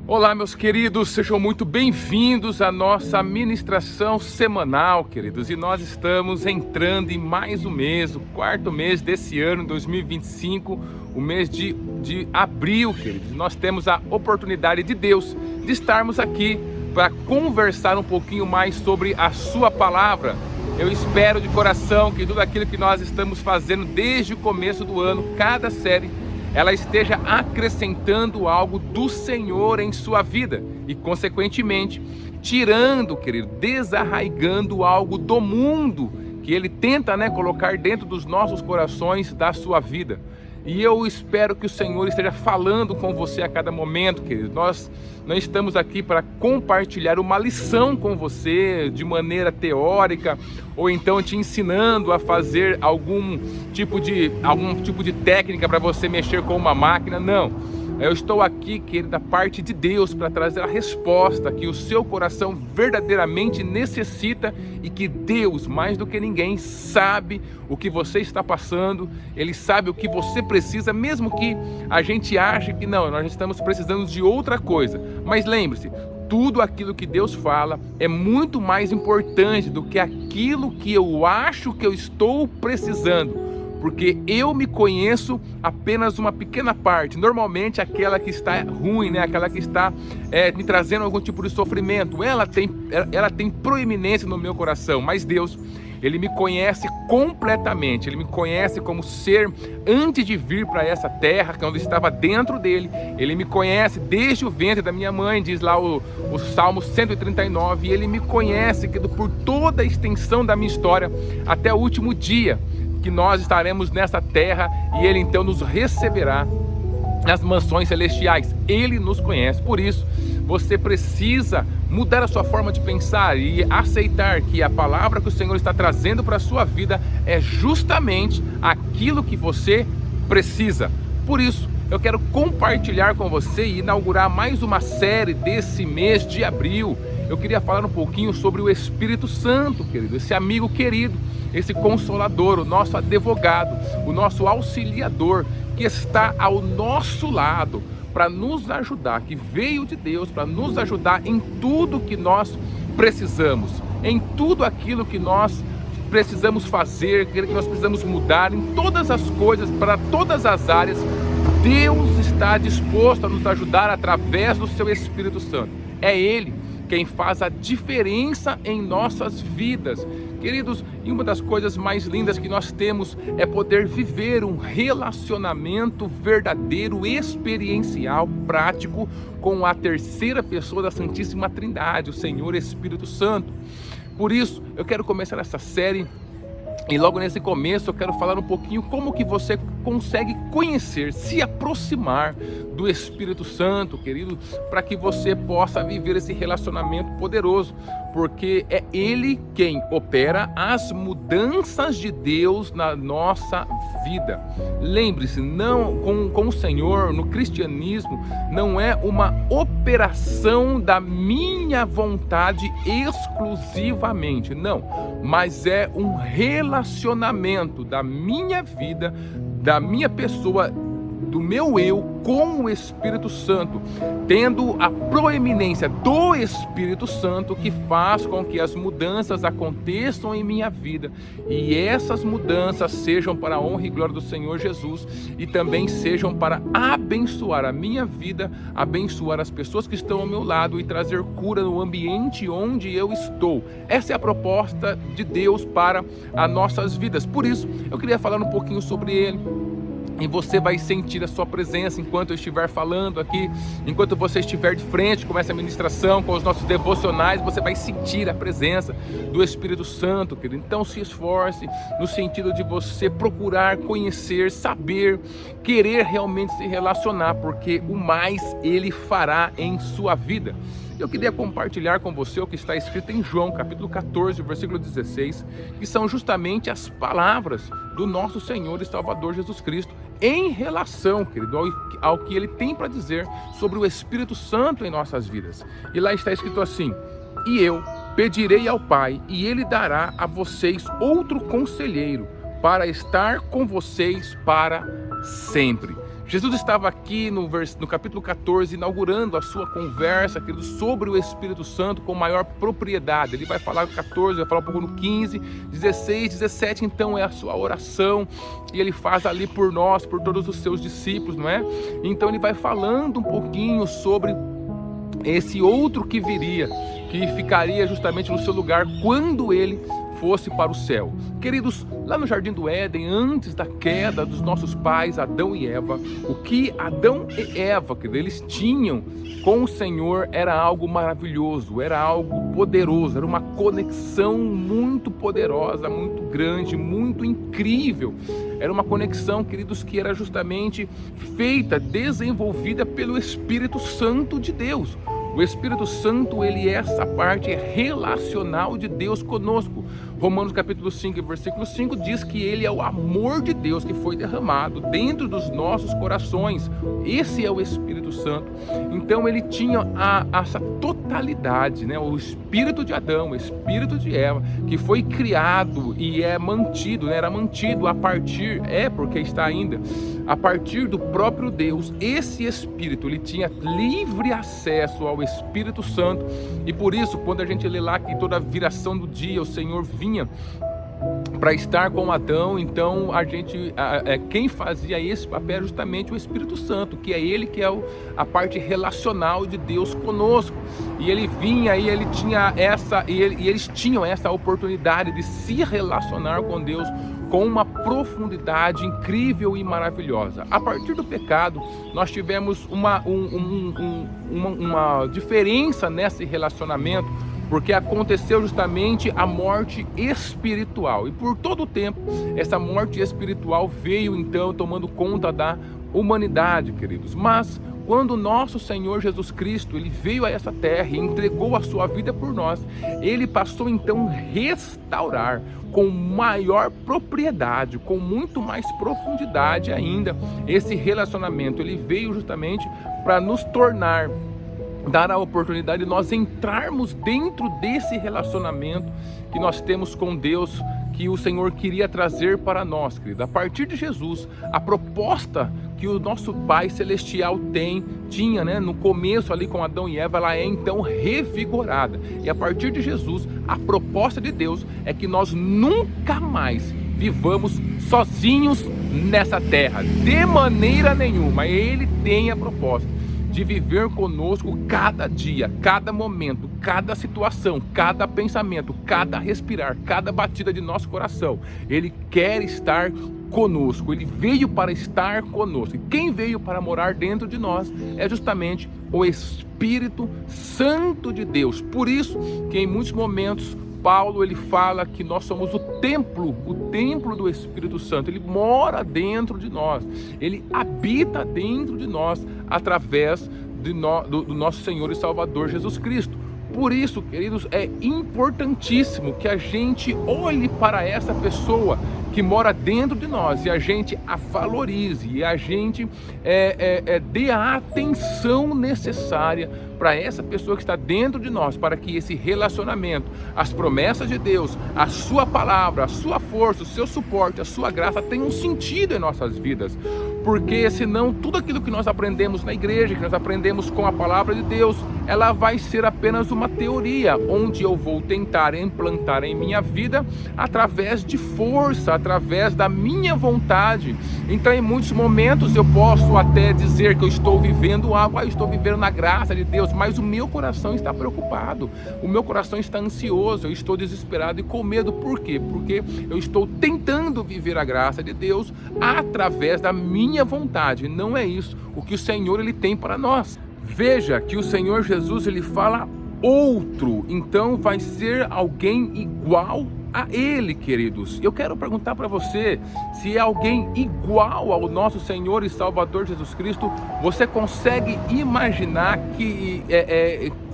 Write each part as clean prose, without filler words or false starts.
Olá, meus queridos, sejam muito bem-vindos à nossa ministração semanal, queridos. E nós estamos entrando em mais um mês, o quarto mês desse ano, 2025, o mês de abril, queridos. Nós temos a oportunidade de Deus de estarmos aqui para conversar um pouquinho mais sobre a sua palavra. Eu espero de coração que tudo aquilo que nós estamos fazendo desde o começo do ano, cada série, ela esteja acrescentando algo do Senhor em sua vida e, consequentemente, tirando, querido, desarraigando algo do mundo que Ele tenta, colocar dentro dos nossos corações da sua vida. E eu espero que o Senhor esteja falando com você a cada momento, querido. Nós não estamos aqui para compartilhar uma lição com você de maneira teórica, ou então te ensinando a fazer algum tipo de técnica para você mexer com uma máquina. Não. Eu estou aqui, querido, da parte de Deus, para trazer a resposta que o seu coração verdadeiramente necessita, e que Deus, mais do que ninguém, sabe o que você está passando. Ele sabe o que você precisa, mesmo que a gente ache que não, nós estamos precisando de outra coisa. Mas lembre-se, tudo aquilo que Deus fala é muito mais importante do que aquilo que eu acho que eu estou precisando. Porque eu me conheço apenas uma pequena parte, normalmente aquela que está ruim, aquela que está me trazendo algum tipo de sofrimento. Ela tem proeminência no meu coração, mas Deus, Ele me conhece completamente. Ele me conhece como ser antes de vir para essa terra, quando estava dentro dele. Ele me conhece desde o ventre da minha mãe, diz lá o Salmo 139, e Ele me conhece por toda a extensão da minha história, até o último dia que nós estaremos nessa terra, e Ele então nos receberá nas mansões celestiais. Ele nos conhece. Por isso, você precisa mudar a sua forma de pensar e aceitar que a palavra que o Senhor está trazendo para a sua vida é justamente aquilo que você precisa. Por isso, eu quero compartilhar com você e inaugurar mais uma série desse mês de abril. Eu queria falar um pouquinho sobre o Espírito Santo, querido, esse amigo querido, esse consolador, o nosso advogado, o nosso auxiliador, que está ao nosso lado para nos ajudar, que veio de Deus para nos ajudar em tudo que nós precisamos, em tudo aquilo que nós precisamos fazer, que nós precisamos mudar, em todas as coisas, para todas as áreas. Deus está disposto a nos ajudar através do seu Espírito Santo. É Ele quem faz a diferença em nossas vidas. Queridos, e uma das coisas mais lindas que nós temos é poder viver um relacionamento verdadeiro, experiencial, prático, com a terceira pessoa da Santíssima Trindade, o Senhor Espírito Santo. Por isso, eu quero começar essa série, e logo nesse começo eu quero falar um pouquinho como que você consegue conhecer, se aproximar do Espírito Santo, querido, para que você possa viver esse relacionamento poderoso, porque é Ele quem opera as mudanças de Deus na nossa vida. Lembre-se, não, com o Senhor, no cristianismo, não é uma operação da minha vontade exclusivamente, não, mas é um relacionamento da minha vida, da minha pessoa, do meu eu com o Espírito Santo, tendo a proeminência do Espírito Santo, que faz com que as mudanças aconteçam em minha vida, e essas mudanças sejam para a honra e glória do Senhor Jesus, e também sejam para abençoar a minha vida, abençoar as pessoas que estão ao meu lado e trazer cura no ambiente onde eu estou. Essa é a proposta de Deus para as nossas vidas. Por isso, eu queria falar um pouquinho sobre Ele. E você vai sentir a sua presença enquanto eu estiver falando aqui, enquanto você estiver de frente com essa ministração, com os nossos devocionais, você vai sentir a presença do Espírito Santo, querido. Então se esforce no sentido de você procurar conhecer, saber, querer realmente se relacionar, porque o mais Ele fará em sua vida. Eu queria compartilhar com você o que está escrito em João, capítulo 14, versículo 16, que são justamente as palavras do nosso Senhor e Salvador Jesus Cristo em relação, querido, ao que Ele tem para dizer sobre o Espírito Santo em nossas vidas. E lá está escrito assim: e eu pedirei ao Pai, e Ele dará a vocês outro conselheiro, para estar com vocês para sempre. Jesus estava aqui no capítulo 14, inaugurando a sua conversa, queridos, sobre o Espírito Santo com maior propriedade. Ele vai falar no 14, vai falar um pouco no 15, 16, 17, então é a sua oração, e ele faz ali por nós, por todos os seus discípulos, não é? Então ele vai falando um pouquinho sobre esse outro que viria, que ficaria justamente no seu lugar quando ele fosse para o céu. Queridos, lá no Jardim do Éden, antes da queda dos nossos pais, Adão e Eva, o que Adão e Eva, queridos, eles tinham com o Senhor era algo maravilhoso, era algo poderoso, era uma conexão muito poderosa, muito grande, muito incrível. Era uma conexão, queridos, que era justamente feita, desenvolvida pelo Espírito Santo de Deus. O Espírito Santo, ele é essa parte relacional de Deus conosco. Romanos capítulo 5, versículo 5 diz que ele é o amor de Deus que foi derramado dentro dos nossos corações. Esse é o Espírito Santo. Então ele tinha essa totalidade, né? O Espírito de Adão, o Espírito de Eva, que foi criado e é mantido, né? Era mantido a partir, porque está ainda, a partir do próprio Deus. Esse Espírito, ele tinha livre acesso ao Espírito Santo, e por isso, quando a gente lê lá que toda a viração do dia o Senhor vinha para estar com Adão, então quem fazia esse papel é justamente o Espírito Santo, que é ele que é a parte relacional de Deus conosco. E ele vinha e ele tinha eles tinham essa oportunidade de se relacionar com Deus com uma profundidade incrível e maravilhosa. A partir do pecado, nós tivemos uma diferença nesse relacionamento, porque aconteceu justamente a morte espiritual. E por todo o tempo, essa morte espiritual veio então tomando conta da humanidade, queridos. Mas quando nosso Senhor Jesus Cristo, ele veio a essa terra e entregou a sua vida por nós, ele passou então a restaurar com maior propriedade, com muito mais profundidade ainda, esse relacionamento. Ele veio justamente para nos dar a oportunidade de nós entrarmos dentro desse relacionamento que nós temos com Deus, que o Senhor queria trazer para nós, querido. A partir de Jesus, a proposta que o nosso Pai Celestial tinha, né, no começo ali com Adão e Eva, ela é então revigorada. E a partir de Jesus, a proposta de Deus é que nós nunca mais vivamos sozinhos nessa terra, de maneira nenhuma. Ele tem a proposta de viver conosco cada dia, cada momento, cada situação, cada pensamento, cada respirar, cada batida de nosso coração. Ele quer estar conosco, ele veio para estar conosco. E quem veio para morar dentro de nós é justamente o Espírito Santo de Deus. Por isso que em muitos momentos Paulo, ele fala que nós somos o templo do Espírito Santo. Ele mora dentro de nós, ele habita dentro de nós através do nosso Senhor e Salvador Jesus Cristo. Por isso, queridos, é importantíssimo que a gente olhe para essa pessoa que mora dentro de nós e a gente a valorize e a gente dê a atenção necessária para essa pessoa que está dentro de nós, para que esse relacionamento, as promessas de Deus, a sua palavra, a sua força, o seu suporte, a sua graça tenham sentido em nossas vidas. Porque senão tudo aquilo que nós aprendemos na igreja, que nós aprendemos com a palavra de Deus, ela vai ser apenas uma teoria, onde eu vou tentar implantar em minha vida através de força, através da minha vontade. Então em muitos momentos eu posso até dizer que eu estou vivendo algo, eu estou vivendo na graça de Deus, mas o meu coração está preocupado, o meu coração está ansioso, eu estou desesperado e com medo. Por quê? Porque eu estou tentando viver a graça de Deus através da minha vontade. Não é isso o que o Senhor ele tem para nós. Veja que o Senhor Jesus ele fala outro, então vai ser alguém igual a ele, queridos. Eu quero perguntar para você, se é alguém igual ao nosso Senhor e Salvador Jesus Cristo, você consegue imaginar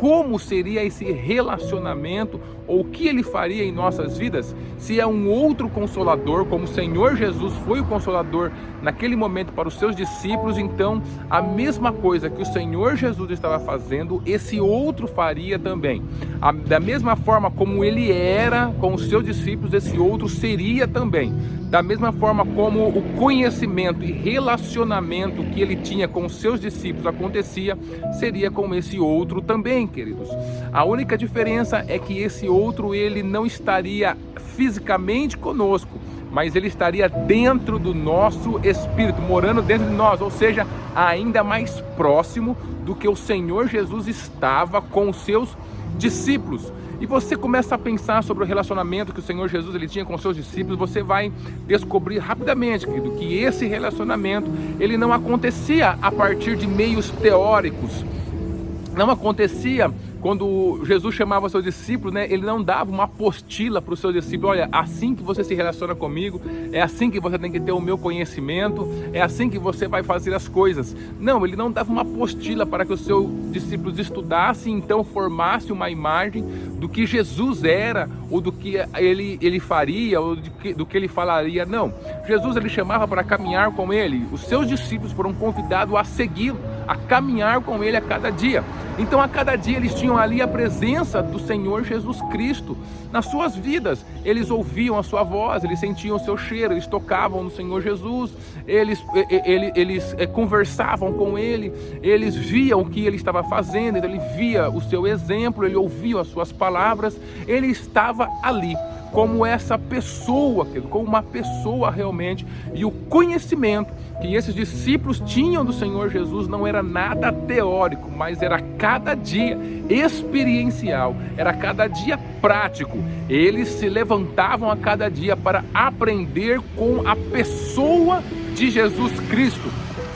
como seria esse relacionamento, ou o que ele faria em nossas vidas, se é um outro Consolador, como o Senhor Jesus foi o Consolador naquele momento para os seus discípulos. Então a mesma coisa que o Senhor Jesus estava fazendo, esse outro faria também. Da mesma forma como ele era com os seus discípulos, esse outro seria também. Da mesma forma como o conhecimento e relacionamento que ele tinha com os seus discípulos acontecia, seria com esse outro também, queridos. A única diferença é que esse outro, ele não estaria fisicamente conosco, mas ele estaria dentro do nosso espírito, morando dentro de nós, ou seja, ainda mais próximo do que o Senhor Jesus estava com os seus discípulos. E você começa a pensar sobre o relacionamento que o Senhor Jesus ele tinha com os seus discípulos, você vai descobrir rapidamente, querido, que esse relacionamento ele não acontecia a partir de meios teóricos, não acontecia quando Jesus chamava seus discípulos, né? Ele não dava uma apostila para os seus discípulos: olha, assim que você se relaciona comigo, é assim que você tem que ter o meu conhecimento, é assim que você vai fazer as coisas. Não, ele não dava uma apostila para que os seus discípulos estudassem, então formassem uma imagem do que Jesus era, ou do que ele faria, ou do que ele falaria. Não, Jesus ele chamava para caminhar com ele. Os seus discípulos foram convidados a segui-lo, a caminhar com ele a cada dia. Então a cada dia eles tinham ali a presença do Senhor Jesus Cristo nas suas vidas. Eles ouviam a sua voz, eles sentiam o seu cheiro, eles tocavam no Senhor Jesus, eles conversavam com ele, eles viam o que ele estava fazendo, então ele via o seu exemplo, ele ouvia as suas palavras, ele estava ali como essa pessoa, como uma pessoa realmente. E o conhecimento que esses discípulos tinham do Senhor Jesus não era nada teórico, mas era cada dia experiencial, era cada dia prático. Eles se levantavam a cada dia para aprender com a pessoa de Jesus Cristo,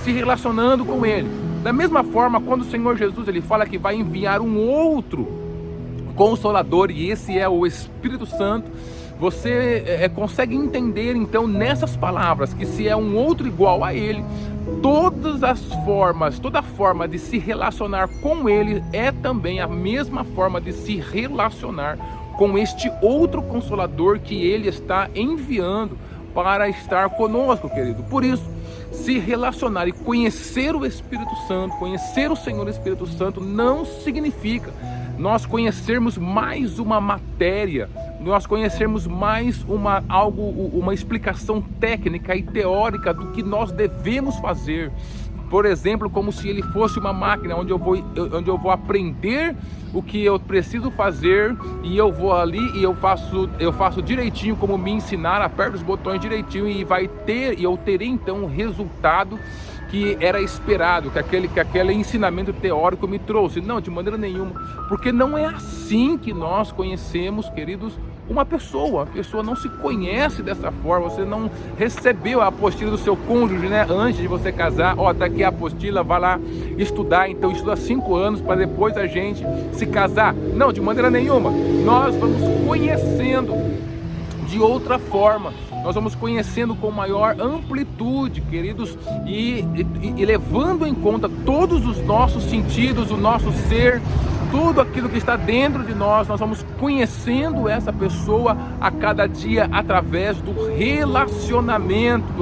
se relacionando com ele. Da mesma forma, quando o Senhor Jesus ele fala que vai enviar um outro Consolador, e esse é o Espírito Santo, você consegue entender então nessas palavras que se é um outro igual a ele, toda forma de se relacionar com ele é também a mesma forma de se relacionar com este outro Consolador que ele está enviando para estar conosco, querido. Por isso, se relacionar e conhecer o Espírito Santo, conhecer o Senhor Espírito Santo, não significa nós conhecermos mais uma matéria, nós conhecermos mais uma explicação técnica e teórica do que nós devemos fazer. Por exemplo, como se ele fosse uma máquina onde eu vou aprender o que eu preciso fazer, e eu vou ali e eu faço direitinho como me ensinaram, aperto os botões direitinho e eu terei então o resultado que era esperado, que aquele ensinamento teórico me trouxe. Não, de maneira nenhuma, porque não é assim que nós conhecemos, queridos, uma pessoa. A pessoa não se conhece dessa forma. Você não recebeu a apostila do seu cônjuge, né, antes de você casar. Tá aqui a apostila, vai lá estudar. Então estuda 5 anos para depois a gente se casar. Não, de maneira nenhuma. Nós vamos conhecendo de outra forma. Nós vamos conhecendo com maior amplitude, queridos, e levando em conta todos os nossos sentidos, o nosso ser, tudo aquilo que está dentro de nós. Nós vamos conhecendo essa pessoa a cada dia através do relacionamento.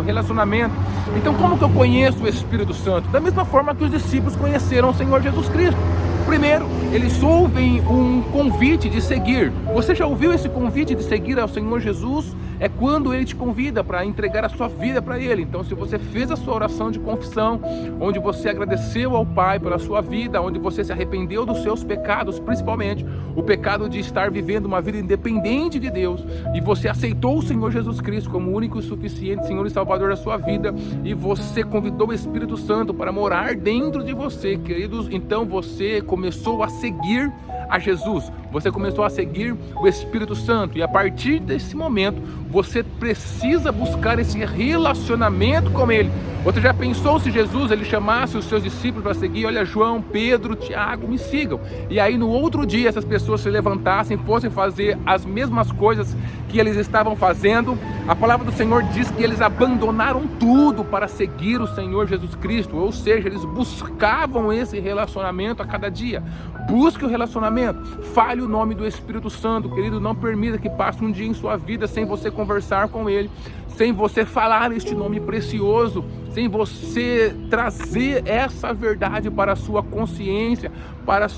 Então, como que eu conheço o Espírito Santo? Da mesma forma que os discípulos conheceram o Senhor Jesus Cristo. Primeiro, eles ouvem um convite de seguir. Você já ouviu esse convite de seguir ao Senhor Jesus? É quando Ele te convida para entregar a sua vida para Ele. Então, se você fez a sua oração de confissão, onde você agradeceu ao Pai pela sua vida, onde você se arrependeu dos seus pecados, principalmente o pecado de estar vivendo uma vida independente de Deus, e você aceitou o Senhor Jesus Cristo como o único e suficiente Senhor e Salvador da sua vida, e você convidou o Espírito Santo para morar dentro de você, queridos, então você começou a seguir a Jesus, você começou a seguir o Espírito Santo, e a partir desse momento você precisa buscar esse relacionamento com Ele, Você já pensou se Jesus ele chamasse os seus discípulos para seguir? Olha, João, Pedro, Tiago, me sigam. E aí no outro dia essas pessoas se levantassem, fossem fazer as mesmas coisas que eles estavam fazendo. A palavra do Senhor diz que eles abandonaram tudo para seguir o Senhor Jesus Cristo, ou seja, eles buscavam esse relacionamento a cada dia. Busque o relacionamento, fale o nome do Espírito Santo, querido, não permita que passe um dia em sua vida sem você conversar com Ele, sem você falar este nome precioso, sem você trazer essa verdade para a sua consciência, para a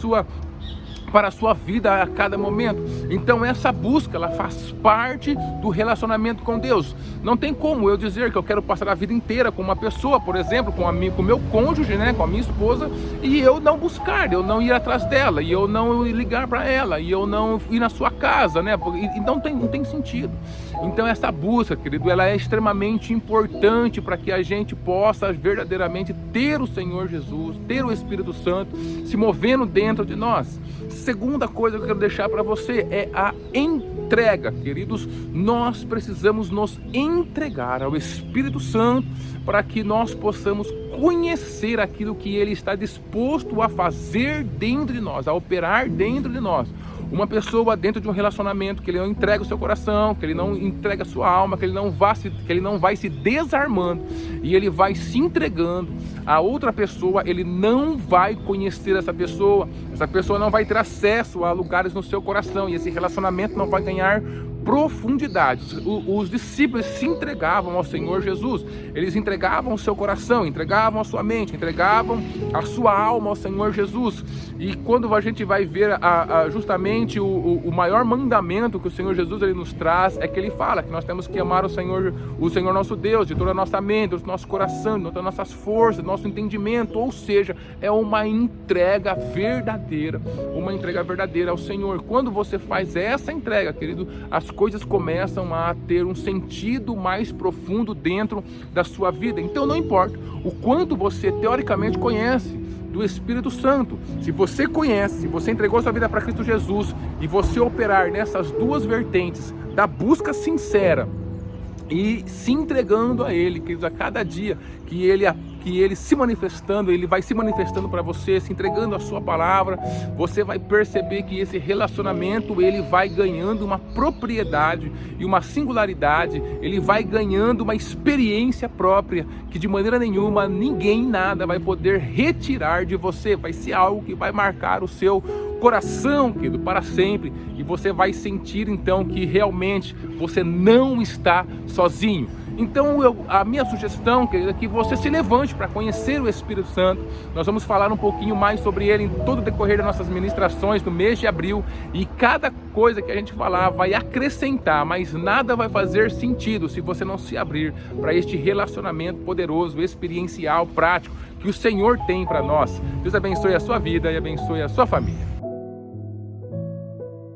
sua vida a cada momento. Então essa busca, ela faz parte do relacionamento com Deus. Não tem como eu dizer que eu quero passar a vida inteira com uma pessoa, por exemplo, com o meu cônjuge, né, com a minha esposa, e eu não buscar, eu não ir atrás dela, e eu não ligar para ela, e eu não ir na sua casa, né? Então não tem sentido. Então essa busca, querido, ela é extremamente importante para que a gente possa verdadeiramente ter o Senhor Jesus, ter o Espírito Santo se movendo dentro de nós. Segunda coisa que eu quero deixar para você é a entrega, queridos. Nós precisamos nos entregar ao Espírito Santo para que nós possamos conhecer aquilo que Ele está disposto a fazer dentro de nós, a operar dentro de nós. Uma pessoa dentro de um relacionamento que ele não entrega o seu coração, que ele não entrega a sua alma, que ele não vai se desarmando e ele vai se entregando a outra pessoa, ele não vai conhecer essa pessoa não vai ter acesso a lugares no seu coração e esse relacionamento não vai ganhar profundidade. Os discípulos se entregavam ao Senhor Jesus, eles entregavam o seu coração, entregavam a sua mente, entregavam a sua alma ao Senhor Jesus. E quando a gente vai ver justamente o maior mandamento que o Senhor Jesus ele nos traz, é que ele fala que nós temos que amar o Senhor nosso Deus, de toda a nossa mente, do nosso coração, de todas as nossas forças, do nosso entendimento, ou seja, é uma entrega verdadeira ao Senhor. Quando você faz essa entrega, querido, as coisas começam a ter um sentido mais profundo dentro da sua vida. Então não importa o quanto você teoricamente conhece do Espírito Santo, se você conhece, se você entregou sua vida para Cristo Jesus e você operar nessas duas vertentes da busca sincera e se entregando a Ele, queridos, a cada dia que Ele se manifestando, Ele vai se manifestando para você, se entregando a sua palavra, você vai perceber que esse relacionamento, ele vai ganhando uma propriedade e uma singularidade, ele vai ganhando uma experiência própria, que de maneira nenhuma, ninguém, nada vai poder retirar de você, vai ser algo que vai marcar o seu coração, querido, para sempre, e você vai sentir então que realmente você não está sozinho. Então a minha sugestão, querido, é que você se levante para conhecer o Espírito Santo. Nós vamos falar um pouquinho mais sobre ele em todo o decorrer das nossas ministrações no mês de abril, e cada coisa que a gente falar vai acrescentar, mas nada vai fazer sentido se você não se abrir para este relacionamento poderoso, experiencial, prático que o Senhor tem para nós. Deus abençoe a sua vida e abençoe a sua família.